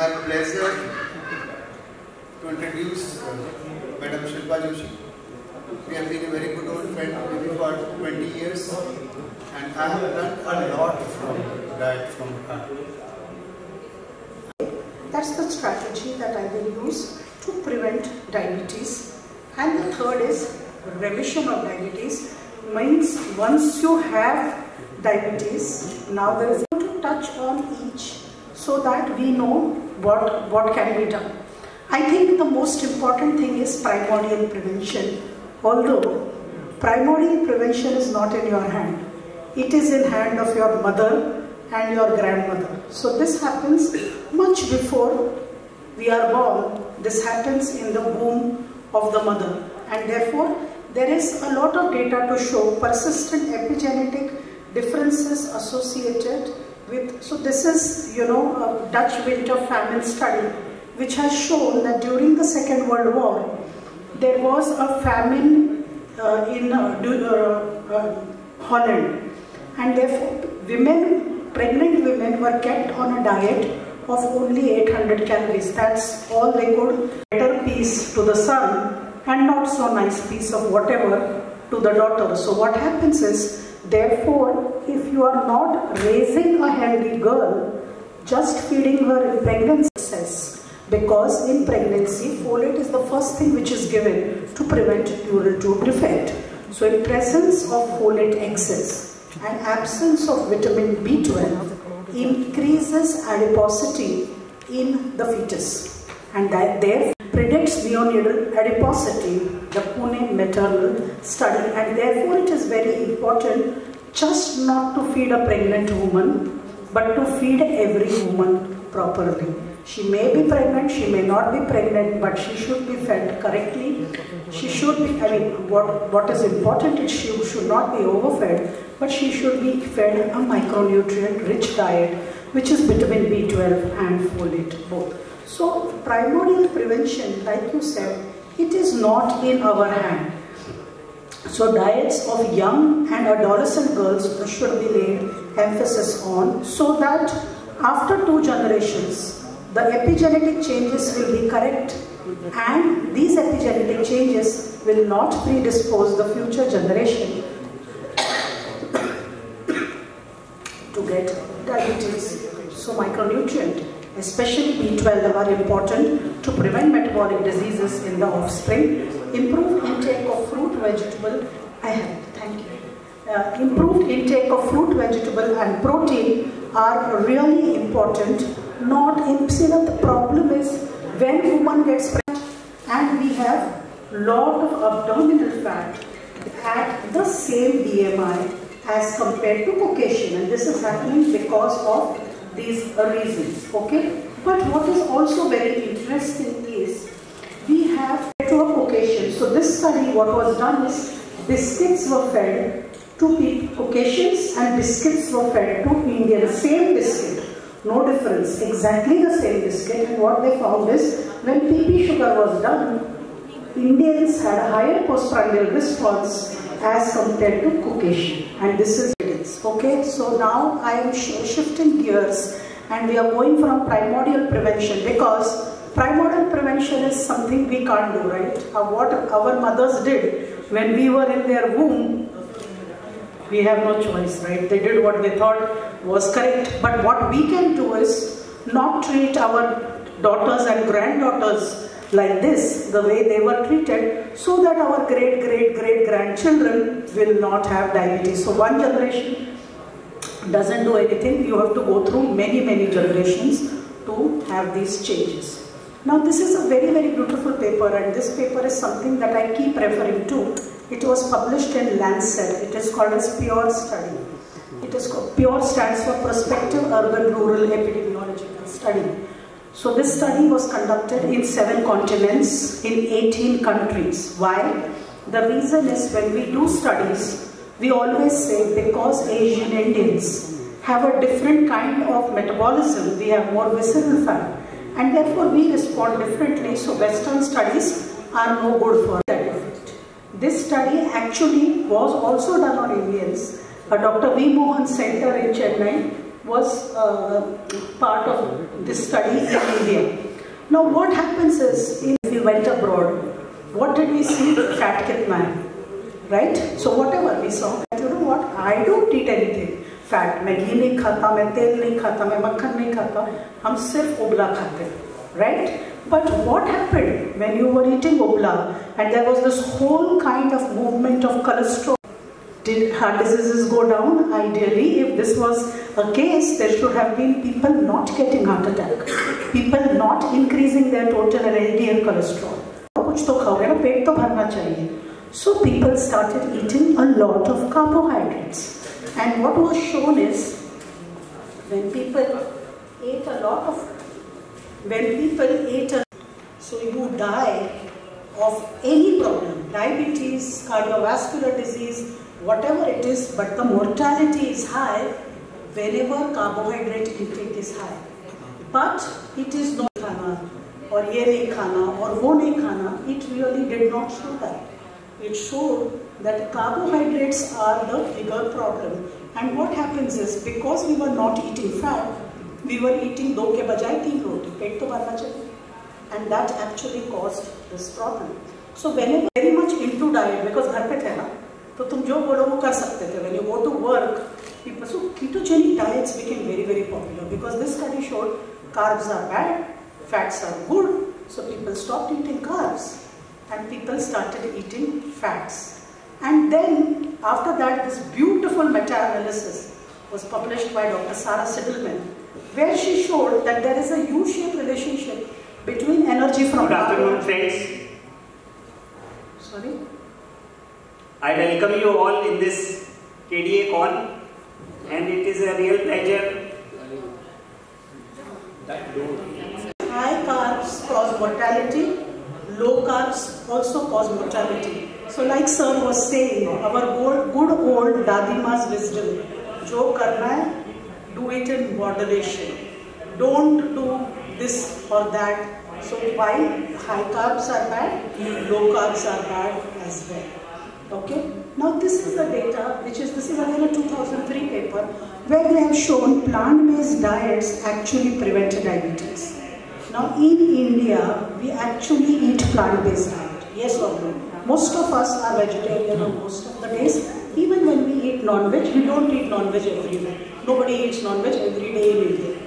my pleasure to introduce Madam Shilpa Joshi. We have been a very good old friend maybe for 20 years, and I have learned a lot from her. That's the strategy that I will use to prevent diabetes. And the third is remission of diabetes. Means once you have diabetes, now there is to touch on each so that we know what can be done. I think the most important thing is primordial prevention. Although primordial prevention is not in your hand, it is in hand of your mother and your grandmother. So this happens much before we are born. This happens in the womb of the mother, and therefore there is a lot of data to show persistent epigenetic differences associated with. So this is, a Dutch winter famine study which has shown that during the Second World War there was a famine in Holland, and therefore pregnant women were kept on a diet of only 800 calories. That's all they could. Better piece to the son and not so nice piece of whatever to the daughter. So what happens is, therefore, if you are not raising a healthy girl, just feeding her in pregnancy, because in pregnancy folate is the first thing which is given to prevent neural tube defect. So in presence of folate excess and absence of vitamin B12 increases adiposity in the fetus, and that therefore predicts neonatal adiposity, the Pune maternal study. And therefore it is very important just not to feed a pregnant woman, but to feed every woman properly. She may be pregnant, she may not be pregnant, but she should be fed correctly. She should be, what is important is she should not be overfed, but she should be fed a micronutrient rich diet, which is vitamin B12 and folate both. So primordial prevention, like you said, it is not in our hand. So diets of young and adolescent girls should be laid emphasis on, so that after 2 generations, the epigenetic changes will be correct, and these epigenetic changes will not predispose the future generation to get diabetes. So micronutrient, especially B12, are important to prevent metabolic diseases in the offspring. Improved intake of fruit, vegetable, improved intake of fruit, vegetable and protein are really important. The problem is when woman gets pregnant and we have lot of abdominal fat at the same BMI as compared to Caucasian, and this is happening because of these reasons. Okay, but what is also very interesting is we have to a Caucasian. So this study, what was done is biscuits were fed to Caucasians and biscuits were fed to Indians. Same biscuit, no difference, exactly the same biscuit. And what they found is when PP sugar was done, Indians had a higher postprandial response as compared to Caucasian. And this is it. Okay, so now I am shifting gears and we are going from primordial prevention, because primordial prevention is something we can't do, right? What our mothers did when we were in their womb, we have no choice, right? They did what they thought was correct. But what we can do is not treat our daughters and granddaughters like this, the way they were treated, so that our great-great-great-grandchildren will not have diabetes. So one generation doesn't do anything. You have to go through many generations to have these changes. Now this is a very beautiful paper, and this paper is something that I keep referring to. It was published in Lancet. It is called as PURE study. It is called, PURE stands for Prospective Urban Rural Epidemiological Study. So this study was conducted in 7 continents in 18 countries. Why? The reason is, when we do studies, we always say because Asian Indians have a different kind of metabolism, we have more visceral fat, and therefore we respond differently. So Western studies are no good for that effect. This study actually was also done on Indians. Dr. V. Mohan Center in Chennai was part of this study in India. Now what happens is, if we went abroad, what did we see? Fat kitna hai, right? So whatever we saw, you know what, I don't eat anything. Fat, मैं घी नहीं खाता, मैं तेल नहीं खाता, मैं मक्खन नहीं खाता, हम सिर्फ उबला खाते हैं, right? But what happened when you were eating ubla and there was this whole kind of movement of cholesterol? Did heart diseases go down? Ideally, if this was a case, there should have been people not getting heart attack, people not increasing their total LDL cholesterol. कुछ तो खाओगे ना, पेट तो भरना चाहिए. So people started eating a lot of carbohydrates, and what was shown is when people ate a lot of so you die of any problem, diabetes, cardiovascular disease, whatever it is, but the mortality is high whenever carbohydrate intake is high. But it is not khana, or ye nahi khana, or wo nahi khana. It really did not show that. It showed that carbohydrates are the bigger problem. And what happens is, because we were not eating fat, we were eating 2 के बजाय 3 रोटी, पेट तो भरना चाहिए, and that actually caused this problem. So whenever very much into diet, because घर पे थे ना, तो तुम जो बोलो वो कर सकते थे. When you go to work, people, so ketogenic diets became very, very popular because this study showed carbs are bad, fats are good. So people stopped eating carbs and people started eating fats. And then after that, this beautiful meta-analysis was published by Dr. Sarah Siddleman, where she showed that there is a U-shaped relationship between energy from... Good afternoon, friends. Sorry? I welcome you all in this KDA con, and it is a real pleasure. High carbs cause mortality, low carbs also cause mortality. So like sir was saying, our good old Dadima's wisdom, jo karna hai, do it in moderation. Don't do this or that. So why high carbs are bad, low carbs are bad as well. Okay. Now this is the data, this is again a 2003 paper, where they have shown plant-based diets actually prevent diabetes. Now in India, we actually eat plant-based diet. Yes or no? Most of us are vegetarian on most of the days. Even when we eat non-veg, we don't eat non-veg every day. Nobody eats non-veg every day in India.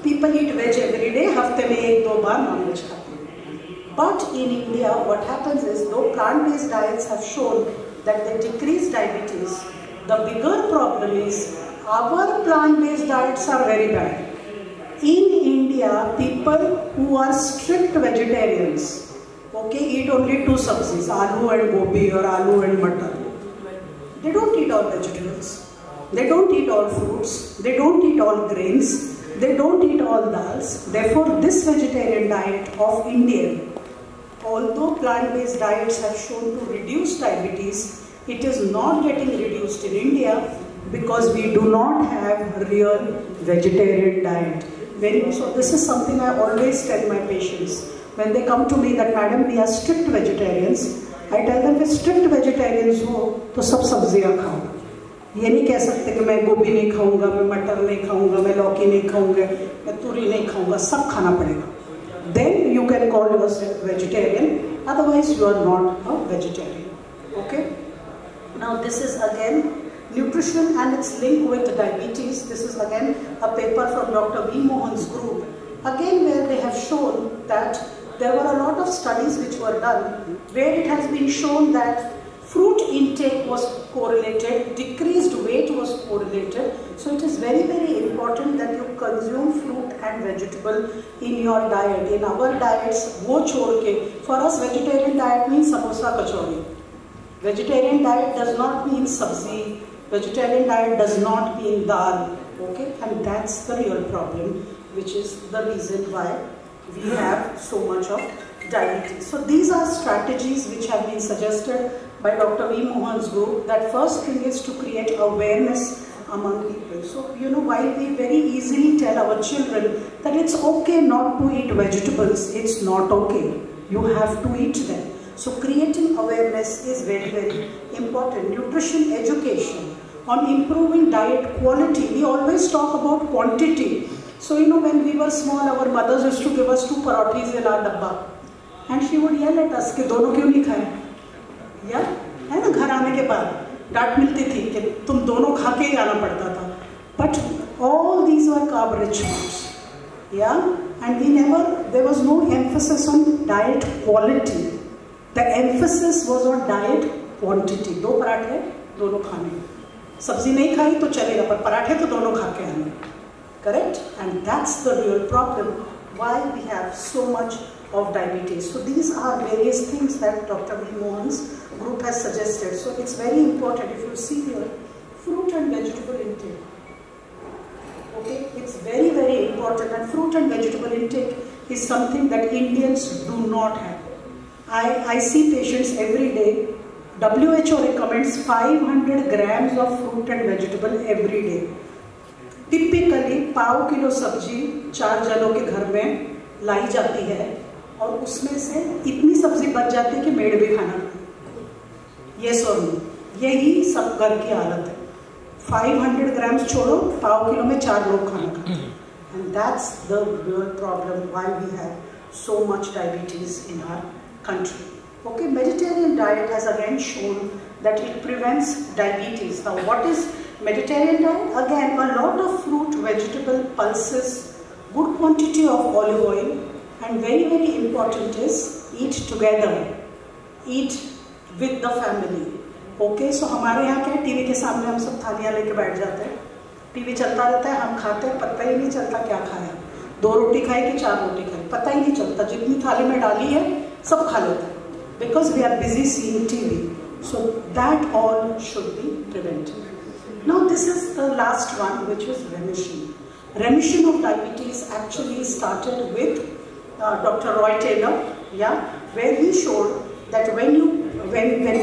People eat veg every day, hafte mein 1-2 baar non-veg khate. But in India, what happens is, though plant-based diets have shown that they decrease diabetes, the bigger problem is our plant-based diets are very bad. In India, people who are strict vegetarians, okay, eat only 2 sabzis, aloo and gobi or aloo and matar. They don't eat all vegetables. They don't eat all fruits. They don't eat all grains. They don't eat all dals. Therefore, this vegetarian diet of Indian, although plant-based diets have shown to reduce diabetes, it is not getting reduced in India because we do not have real vegetarian diet. So this is something I always tell my patients. When they come to me that, madam, we are strict vegetarians, I tell them, if strict vegetarians हो तो सब सब्जियां खाओ. ये नहीं कह सकते कि मैं गोभी नहीं खाऊंगा, मैं मटर नहीं खाऊंगा, मैं लौकी नहीं खाऊंगा, मैं तुरी नहीं खाऊंगा, सब खाना पड़ेगा. Then you can call yourself vegetarian, otherwise you are not a vegetarian. Okay? Now this is again nutrition and its link with diabetes. This is again a paper from Dr. V. Mohan's group, again where they have shown that there were a lot of studies which were done where it has been shown that fruit intake was correlated, decreased weight was correlated. So it is very, very important that you consume fruit and vegetable in your diet. In our diets, wo chhod ke, for us vegetarian diet means samosa kachori. Vegetarian diet does not mean sabzi. Vegetarian diet does not mean dal. Okay, and that's the real problem, which is the reason why we have so much of diabetes. So these are strategies which have been suggested by Dr. V. Mohan's group. That first thing is to create awareness among people. So, you know, while we very easily tell our children that it's okay not to eat vegetables, it's not okay. You have to eat them. So creating awareness is very, very important. Nutrition education. on improving diet quality. We always talk about quantity. So when we were small, our mothers used to give us 2 parathis in our dabba, and she would yell at us कि दोनों क्यों नहीं खाए, या है ना, घर आने के बाद डांट मिलती थी कि तुम दोनों खा के ही आना पड़ता था. But all these were carb rich foods, yeah, and there was no emphasis on diet quality. The emphasis was on diet quantity. 2 पराठे दोनों खाने, सब्जी नहीं खाई तो चलेगा पर पराठे तो दोनों खा के आने. Correct? And that's the real problem why we have so much of diabetes. So these are various things that Dr. V. Mohan's group has suggested. So it's very important. If you see here, fruit and vegetable intake. Okay, it's very, very important, and fruit and vegetable intake is something that Indians do not have. I see patients every day. WHO recommends 500 grams of fruit and vegetable every day. Typically pav kilo सब्जी 4 जनों के घर में लाई जाती है, और उसमें से इतनी सब्जी बच जाती है कि मेड भी खाना खाए. ये सो यही सब घर की हालत है. 500 ग्राम्स छोड़ो, पाव किलो में 4 लोग खाना खाते. And that's the real problem why we have so much diabetes in our country. Okay, Mediterranean diet has again shown that it prevents diabetes. Now, what is Mediterranean diet? Again, a lot of fruit, vegetable, pulses, good quantity of olive oil, and very, very important is eat together, eat with the family. Okay, so हमारे यहाँ क्या है, TV के सामने हम सब थालियाँ लेके बैठ जाते हैं, टीवी चलता रहता है, हम खाते हैं, पता ही नहीं चलता क्या खाया. 2 रोटी खाई कि 4 रोटी खाई, पता ही नहीं चलता. जितनी थाली में डाली है सब खा लेते हैं, because we are busy seeing TV. So that all should be prevented. Now this is the last one, which is remission. Remission of diabetes actually started with Dr. Roy Taylor, yeah, where he showed that when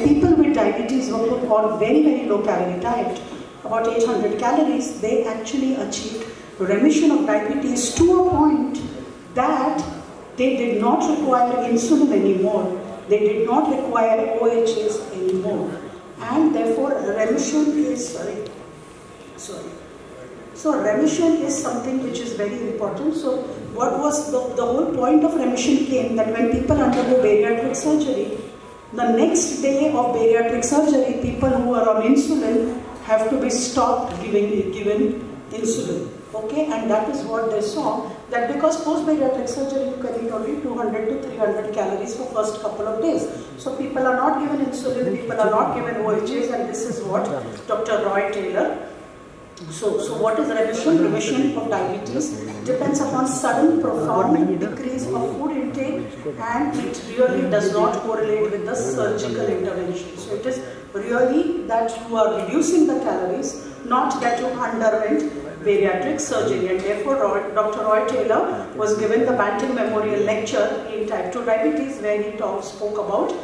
people with diabetes were put on very, very low calorie diet, about 800 calories, they actually achieved remission of diabetes to a point that they did not require insulin anymore. They did not require OHs anymore, and therefore remission is So remission is something which is very important. So what was the whole point of remission came that when people undergo bariatric surgery, the next day of bariatric surgery, people who are on insulin have to be stopped given insulin. Okay, and that is what they saw, that because post-bariatric surgery you can eat only 200 to 300 calories for first couple of days. So people are not given insulin, people are not given OHs, and this is what Dr. Roy Taylor. So what is remission? Remission of diabetes depends upon sudden, profound decrease of food intake, and it really does not correlate with the surgical intervention. So it is really that you are reducing the calories, not that you underwent bariatric surgery. And therefore Dr. Roy Taylor was given the Banting Memorial Lecture in type 2 diabetes, where he spoke about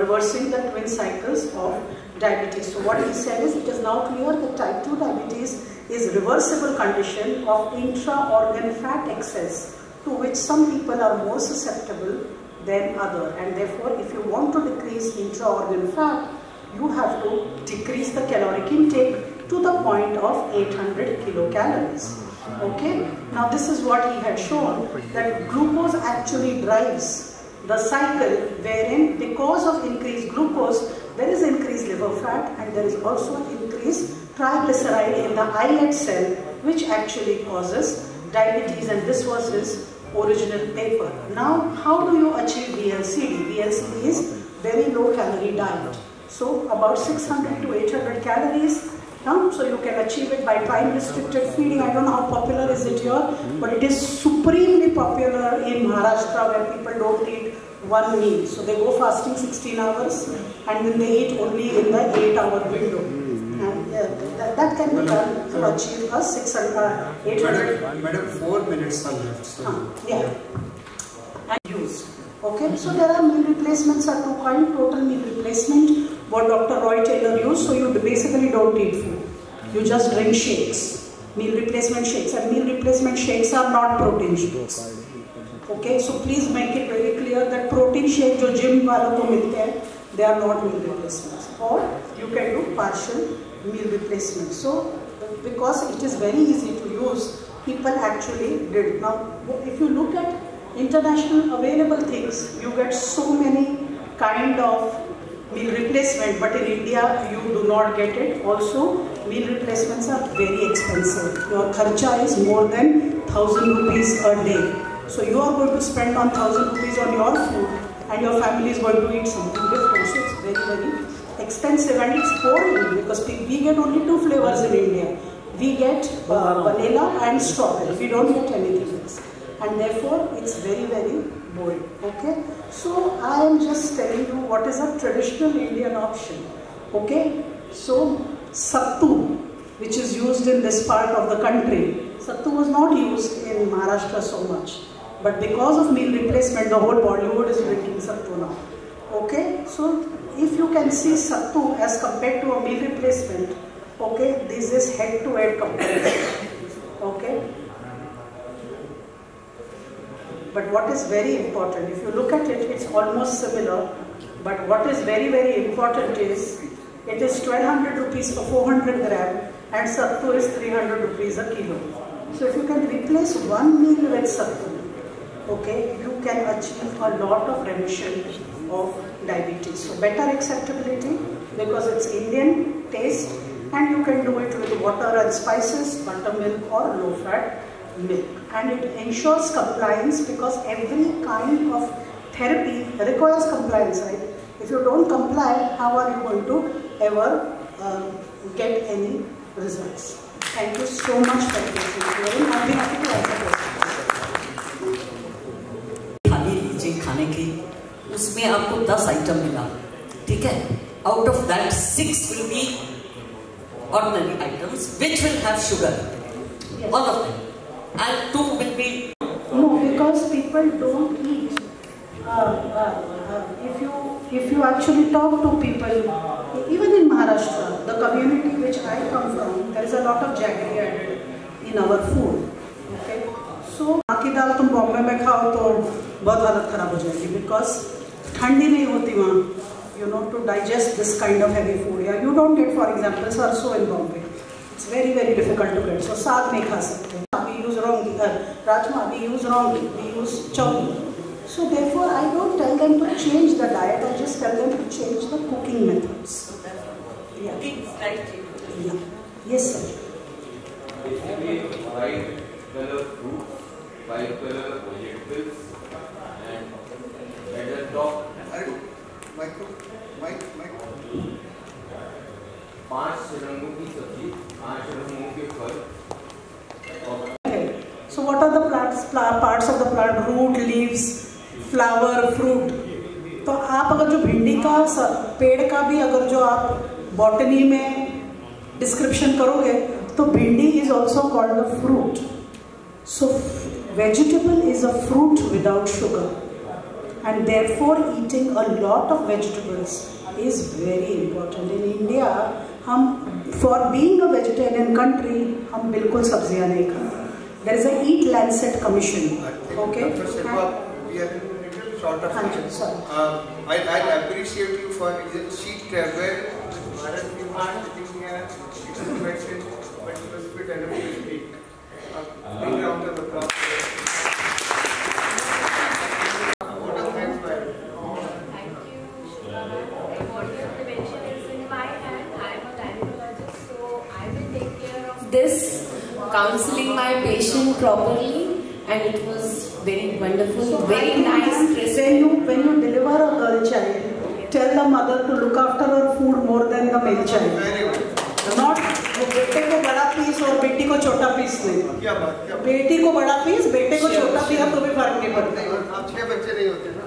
reversing the twin cycles of diabetes. So what he said is, it is now clear that type 2 diabetes is reversible condition of intra-organ fat excess, to which some people are more susceptible than other. And therefore, if you want to decrease intra-organ fat, you have to decrease the caloric intake to the point of 800 kilocalories. Okay, now this is what he had shown, that glucose actually drives the cycle, wherein because of increased glucose there is increased liver fat, and there is also increased triglyceride in the islet cell, which actually causes diabetes. And this was his original paper. Now how do you achieve VLCD? VLCD is very low calorie diet, so about 600 to 800 calories. So you can achieve it by time restricted feeding. I don't know how popular is it here, but it is supremely popular in Maharashtra, where people don't eat one meal. So they go fasting 16 hours and then they eat only in the 8-hour window. And that can be done to achieve a 800. Madam, 4 minutes are left. So. Yeah. And used. Okay, so there are meal replacements are 2 kinds. Total meal replacement, what Dr. Roy Taylor used. So you basically don't eat food. You just drink shakes. Meal replacement shakes. And meal replacement shakes are not protein shakes. Okay, so please make it very clear that protein shake जो gym वालों को मिलते हैं, they are not meal replacements. Or you can do partial meal replacement. So because it is very easy to use, people actually did. Now if you look at international available things, you get so many kind of meal replacement, but in India you do not get it. Also, meal replacements are very expensive. Your kharcha is more than 1,000 rupees a day. So you are going to spend on 1,000 rupees on your food, and your family is going to eat something different. So it's very, very expensive, and it's boring because we get only 2 flavors in India. We get vanilla and strawberry. We don't get anything else, and therefore it's very, very boring. Okay, so I am just telling you what is a traditional Indian option. Okay, so sattu, which is used in this part of the country, sattu was not used in Maharashtra so much, but because of meal replacement, the whole Bollywood is drinking sattu now. Okay, so if you can see sattu as compared to a meal replacement, okay, this is head-to-head comparison. Okay. But what is very important, if you look at it, it's almost similar. But what is very, very important is, it is 1,200 rupees for 400 gram, and sattu is 300 rupees a kilo. So if you can replace one meal with sattu, okay, you can achieve a lot of remission of diabetes. So better acceptability because it's Indian taste, and you can do it with water and spices, buttermilk or low-fat milk. And it ensures compliance because every kind of therapy requires compliance, right? If you don't comply, how are you going to ever get any results? Thank you so much for listening. I'll be happy to answer questions. थाली लीजिए खाने की, उसमें आपको 10 item मिला, ठीक है? Out of that 6 will be ordinary items which will have sugar, Yes. all of them, and 2 will be. No, because people don't eat. If you actually talk to people, even in Maharashtra, the community which I come from, there is a lot of jaggery added in our food. Okay, so बाकी दाल तुम बॉम्बे में खाओ तो बहुत हालत खराब हो जाएगी because ठंडी नहीं होती वहाँ. You know, to digest this kind of heavy food. Yeah, you don't get, for example, sarso in Bombay. It's very, very difficult to get. So saag नहीं खा सकते. We use wrongly. Rajma we use wrongly. We use chawli. So therefore, I don't tell them to change the diet. I just tell them to change the cooking methods. Yeah. Yeah. Yes, sir. Basically, white color fruits, white color vegetables, and at the top. पांच रंगों की सब्जी, 5 रंगों के फल. So what are the parts of the plant? Root, leaves, flower, fruit. तो आप अगर जो भिंडी का पेड़ का भी अगर जो आप बॉटनी में डिस्क्रिप्शन करोगे तो भिंडी is also called a fruit. So vegetable is a fruit without sugar, and therefore eating a lot of vegetables is very important. In India, हम for being a vegetarian country, हम बिल्कुल सब्जियां नहीं खाते. There is a Eat Lancet Commission. Okay. Dr. Shilpa, we are a little short of time. I appreciate you for the sheet where Bharat you are sitting here, it's a question, but you must fit enough to speak. Big round of applause. This counseling my patient properly, and it was very wonderful, So very nice. When you deliver a girl child, tell the mother to look after her food more than the male child. Very good. Not बेटे को बड़ा piece और बेटी को छोटा piece नहीं. क्या बात. बेटी को बड़ा पीस, बेटे को छोटा पीस तो भी फर्क नहीं पड़ता. आप 6 बच्चे नहीं होते ना.